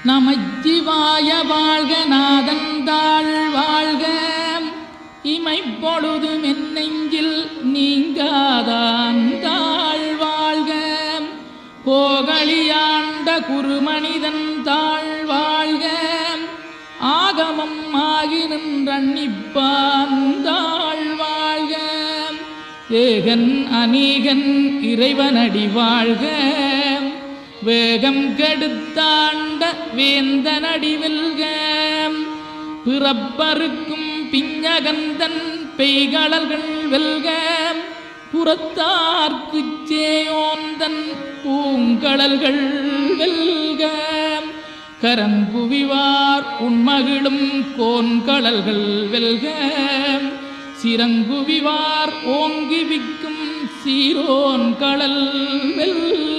நமச்சிவாய வாழ்க நாதந்தாள் வாழ்க இமைப்பொழுது மென்னெஞ்சில் நீங்காதான் தாழ் வாழ்க கோகலியாண்ட குருமனிதன் தாழ் வாழ்க ஆகமம் ஆகி நின்றன்னிப்பான் தாழ் வாழ்க ஏகன் அநீகன் இறைவனடி வாழ்க வேகம் கெடுத்தாண்ட வேந்தனடி வெல்க பிறப்பருக்கும் பிஞகந்தன் பெய்களல்கள் வெல்க புறத்தார்க்குச் சேயோந்தன் பூங்கடல்கள் வெல்க கரங்குவிவார் உண்மகிழும் கோன்கடல்கள் வெல்க சிறங்குவிவார் ஓங்கி விக்கும் சீரோன் கடல் வெல்க.